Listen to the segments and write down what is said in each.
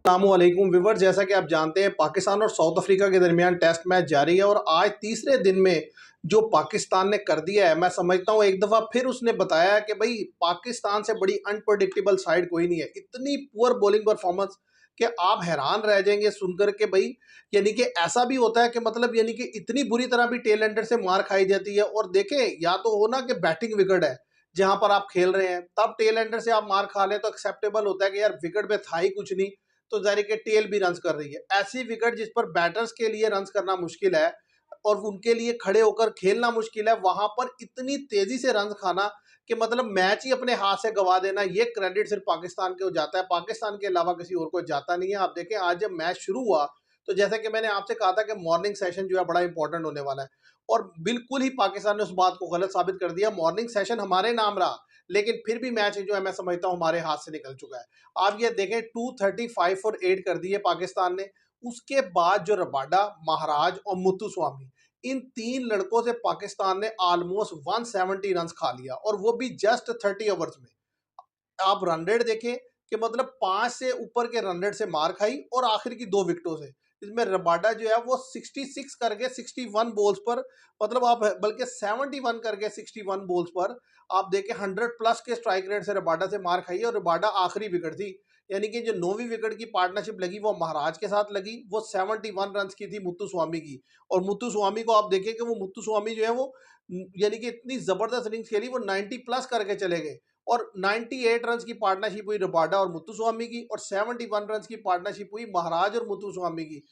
अस्सलामुअलैकुम व्यूअर्स, जैसा कि आप जानते हैं पाकिस्तान और साउथ अफ्रीका के दरमियान टेस्ट मैच जारी है और आज तीसरे दिन में जो पाकिस्तान ने कर दिया है, मैं समझता हूँ एक दफ़ा फिर उसने बताया है कि भाई पाकिस्तान से बड़ी अनप्रडिक्टेबल साइड कोई नहीं है। इतनी पुअर बॉलिंग परफॉर्मेंस कि आप हैरान रह जाएंगे सुनकर के भाई। यानी कि ऐसा भी होता है कि मतलब यानी कि इतनी बुरी तरह भी टेल एंडर से मार खाई जाती है। और देखें, या तो हो ना कि बैटिंग विकेट है जहां पर आप खेल रहे हैं, तब टेल एंडर से आप मार खा लें तो एक्सेप्टेबल होता है कि यार विकेट पे था ही कुछ नहीं, तो जाहिर है कि टेल भी रन कर रही है। ऐसी विकेट जिस पर बैटर्स के लिए रन करना मुश्किल है और उनके लिए खड़े होकर खेलना मुश्किल है, वहां पर इतनी तेजी से रन खाना कि मतलब मैच ही अपने हाथ से गवा देना, ये क्रेडिट सिर्फ पाकिस्तान को जाता है, पाकिस्तान के अलावा किसी और को जाता नहीं है। आप देखें आज जब मैच शुरू हुआ तो जैसा कि मैंने आपसे कहा था कि मॉर्निंग सेशन जो है बड़ा इंपॉर्टेंट होने वाला है, और बिल्कुल ही पाकिस्तान ने उस बात को गलत साबित कर दिया। मॉर्निंग सेशन हमारे नाम रहा, लेकिन फिर भी मैच जो है मैं समझता हूं हमारे हाथ से निकल चुका है। आप ये देखें 235 फॉर 8 कर दिए पाकिस्तान ने। उसके बाद जो रबाडा, महाराज और मुत्तुस्वामी, इन तीन लड़कों से पाकिस्तान ने ऑलमोस्ट 170 रन खा लिया, और वो भी जस्ट 30 ओवर्स में। आप रन रेट देखें कि मतलब 5 से ऊपर के रन रेट से मार खाई और आखिर की 2 विकेटों से। इसमें रबाडा जो है वो 66 करके 61 बॉल्स पर, मतलब आप बल्कि 71 करके 61 बॉल्स पर आप देखें 100 प्लस के स्ट्राइक रेट से रबाडा से मार खाई, और रबाडा आखिरी विकेट थी। यानी कि जो 9वीं विकेट की पार्टनरशिप लगी वो महाराज के साथ लगी, वो 71 रन की थी मुत्तुस्वामी की। और मुत्तुस्वामी को आप देखें कि वो मुत्तुस्वामी जो है वो यानी कि इतनी जबरदस्त इनिंग्स खेली, वो 90 प्लस करके चले गए। और 98 रन की पार्टनरशिप हुई रबाडा और मुत्तुस्वामी की, और 71 रन की पार्टनरशिप हुई महाराज और मुत्तुस्वामी की।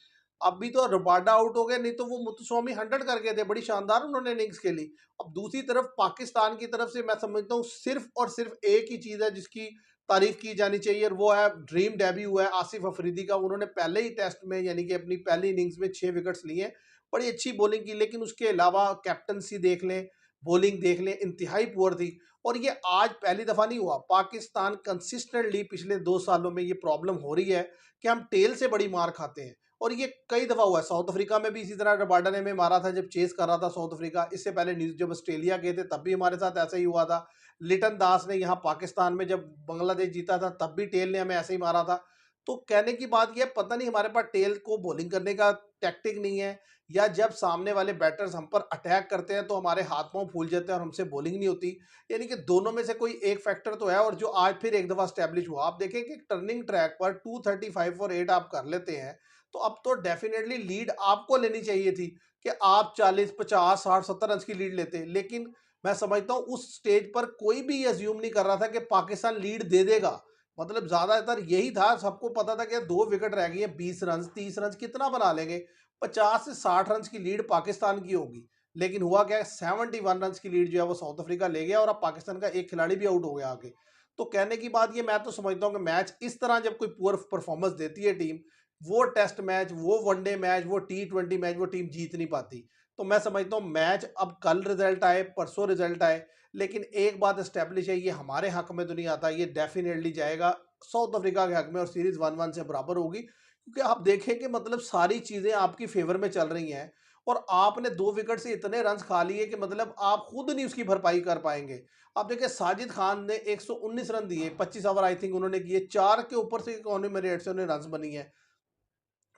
अभी तो रबाडा आउट हो गए, नहीं तो वो मुत्तुस्वामी 100 कर गए थे, बड़ी शानदार उन्होंने इनिंग्स खेली। अब दूसरी तरफ पाकिस्तान की तरफ से मैं समझता हूँ सिर्फ और सिर्फ एक ही चीज़ है जिसकी तारीफ की जानी चाहिए, और वो है ड्रीम डेब्यू हुआ है आसिफ अफरीदी का। उन्होंने पहले ही टेस्ट में यानी कि अपनी पहली इनिंग्स में 6 विकेट्स लिए, बड़ी अच्छी बॉलिंग की, लेकिन उसके अलावा कैप्टनसी देख लें, बॉलिंग देख लें, इंतहाई पुअर थी। और ये आज पहली दफा नहीं हुआ, पाकिस्तान कंसिस्टेंटली पिछले 2 सालों में ये प्रॉब्लम हो रही है कि हम टेल से बड़ी मार खाते हैं, और ये कई दफा हुआ है। साउथ अफ्रीका में भी इसी तरह रबाडा ने में मारा था जब चेस कर रहा था साउथ अफ्रीका। इससे पहले न्यूज जब ऑस्ट्रेलिया गए थे तब भी हमारे साथ ऐसा ही हुआ था। लिटन दास ने यहाँ पाकिस्तान में जब बांग्लादेश जीता था तब भी टेल ने हमें ऐसे ही मारा था। तो कहने की बात यह, पता नहीं हमारे पास टेल को बॉलिंग करने का टैक्टिक नहीं है, या जब सामने वाले बैटर्स हम पर अटैक करते हैं तो हमारे हाथ पांव फूल जाते हैं और हमसे बॉलिंग नहीं होती। यानी कि दोनों में से कोई एक फैक्टर तो है, और जो आज फिर एक दफा स्टैब्लिश हुआ। आप देखें कि टर्निंग ट्रैक पर 235 और 8 आप कर लेते हैं, तो अब तो डेफिनेटली लीड आपको लेनी चाहिए थी कि आप 40 50 60 70 रन की लीड लेते। लेकिन मैं समझता हूं उस स्टेज पर कोई भी अज्यूम नहीं कर रहा था कि पाकिस्तान लीड दे देगा। मतलब ज्यादातर यही था, सबको पता था कि 2 विकेट रह गई है, 20 रन 30 रन कितना बना लेंगे, 50 से 60 रन की लीड पाकिस्तान की होगी। लेकिन हुआ क्या, 71 रन की लीड जो है वो साउथ अफ्रीका ले गया, और अब पाकिस्तान का एक खिलाड़ी भी आउट हो गया आगे। तो कहने की बात ये, मैं तो समझता हूँ कि मैच इस तरह जब कोई पुअर परफॉर्मेंस देती है टीम, वो टेस्ट मैच, वो वनडे मैच, वो T20 मैच वो टीम जीत नहीं पाती। तो मैं समझता हूँ मैच अब कल रिजल्ट आए, परसों रिजल्ट आए, लेकिन एक बात एस्टेब्लिश है, ये हमारे हक में तो नहीं आता, ये डेफिनेटली जाएगा साउथ अफ्रीका के हक में, और सीरीज 1-1 से बराबर होगी। क्योंकि आप देखें कि मतलब सारी चीजें आपकी फेवर में चल रही हैं, और आपने 2 विकेट से इतने रन खा लिए कि मतलब आप खुद नहीं उसकी भरपाई कर पाएंगे। आप देखिए साजिद खान ने 119 रन दिए, 25 ओवर आई थिंक उन्होंने किए, 4 के ऊपर से इकोनॉमी रेट से उन्हें रन बनी है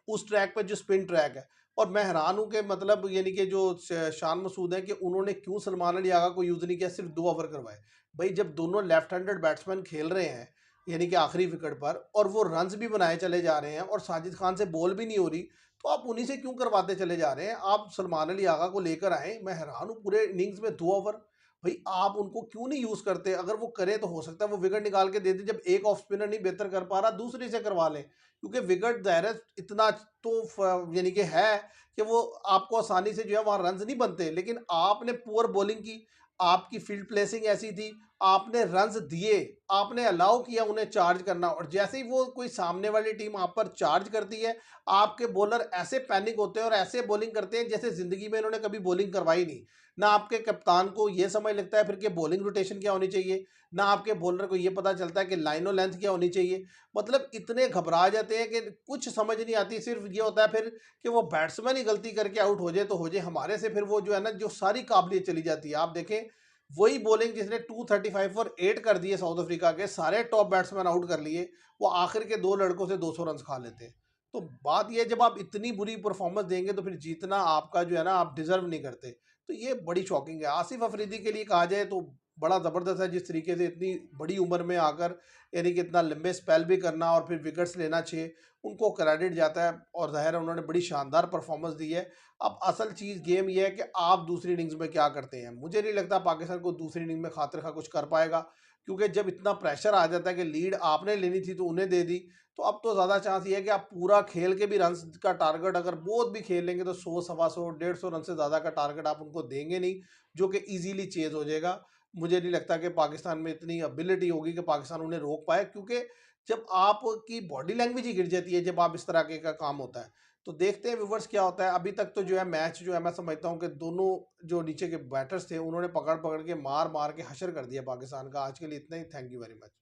उस ट्रैक पे जो स्पिन ट्रैक है। और मैं हैरान हूं कि मतलब यानी कि जो शान मसूद है कि उन्होंने क्यों सलमान अली आगा को यूज नहीं किया, सिर्फ 2 ओवर करवाए। भाई जब दोनों लेफ्ट हैंडेड बैट्समैन खेल रहे हैं यानी कि आखिरी विकेट पर, और वो रन्स भी बनाए चले जा रहे हैं और साजिद खान से बॉल भी नहीं हो रही, तो आप उन्हीं से क्यों करवाते चले जा रहे हैं? आप सलमान अली आगा को लेकर आए। मैं हैरान हूँ, पूरे इनिंग्स में 2 ओवर, भाई आप उनको क्यों नहीं यूज करते? अगर वो करें तो हो सकता है वो विकेट निकाल के दे दे, जब एक ऑफ स्पिनर नहीं बेहतर कर पा रहा दूसरी से करवा लें, क्योंकि विकेट दायरा इतना तो यानी कि है कि वो आपको आसानी से जो है वहां रन्स नहीं बनते। लेकिन आपने पुअर बॉलिंग की, आपकी फील्ड प्लेसिंग ऐसी थी, आपने रन्स दिए, आपने अलाउ किया उन्हें चार्ज करना, और जैसे ही वो कोई सामने वाली टीम आप पर चार्ज करती है, आपके बॉलर ऐसे पैनिक होते हैं और ऐसे बॉलिंग करते हैं जैसे जिंदगी में इन्होंने कभी बॉलिंग करवाई नहीं। ना आपके कप्तान को ये समझ लगता है फिर कि बॉलिंग रोटेशन क्या होनी चाहिए, ना आपके बॉलर को ये पता चलता है कि लाइनो लेंथ क्या होनी चाहिए। मतलब इतने घबरा जाते हैं कि कुछ समझ नहीं आती। सिर्फ ये होता है फिर कि वो बैट्समैन ही गलती करके आउट हो जाए तो हो जाए, हमारे से फिर वो जो है ना, जो सारी काबिलियत चली जाती है। आप देखें वही बॉलिंग जिसने 235 फॉर 8 कर दिए साउथ अफ्रीका के, सारे टॉप बैट्समैन आउट कर लिए, वो आखिर के 2 लड़कों से 200 रन खा लेते। तो बात ये है, जब आप इतनी बुरी परफॉर्मेंस देंगे तो फिर जीतना आपका जो है ना, आप डिजर्व नहीं करते। तो ये बड़ी शॉकिंग है। आसिफ अफरीदी के लिए कहा जाए तो बड़ा ज़बरदस्त है, जिस तरीके से इतनी बड़ी उम्र में आकर, यानी कि इतना लंबे स्पेल भी करना और फिर विकेट्स लेना 6, उनको क्रेडिट जाता है और ज़ाहिर है उन्होंने बड़ी शानदार परफॉर्मेंस दी है। अब असल चीज़ गेम ये है कि आप दूसरी इनिंग्स में क्या करते हैं। मुझे नहीं लगता पाकिस्तान को दूसरी इनिंग में खातिर खा कुछ कर पाएगा, क्योंकि जब इतना प्रेशर आ जाता है कि लीड आपने लेनी थी तो उन्हें दे दी, तो अब तो ज़्यादा चांस ये है कि आप पूरा खेल के भी रन का टारगेट अगर बहुत भी खेल लेंगे तो 100, सवा 100, 150 रन से ज़्यादा का टारगेट आप उनको देंगे नहीं, जो कि ईजिली चेज हो जाएगा। मुझे नहीं लगता कि पाकिस्तान में इतनी एबिलिटी होगी कि पाकिस्तान उन्हें रोक पाए, क्योंकि जब आपकी बॉडी लैंग्वेज ही गिर जाती है जब आप इस तरह के का काम होता है। तो देखते हैं व्यूवर्स क्या होता है। अभी तक तो जो है मैच जो है, मैं समझता हूँ कि दोनों जो नीचे के बैटर्स थे उन्होंने पकड़ पकड़ के मार मार के हशर कर दिया पाकिस्तान का। आज के लिए इतना ही। Thank you very much.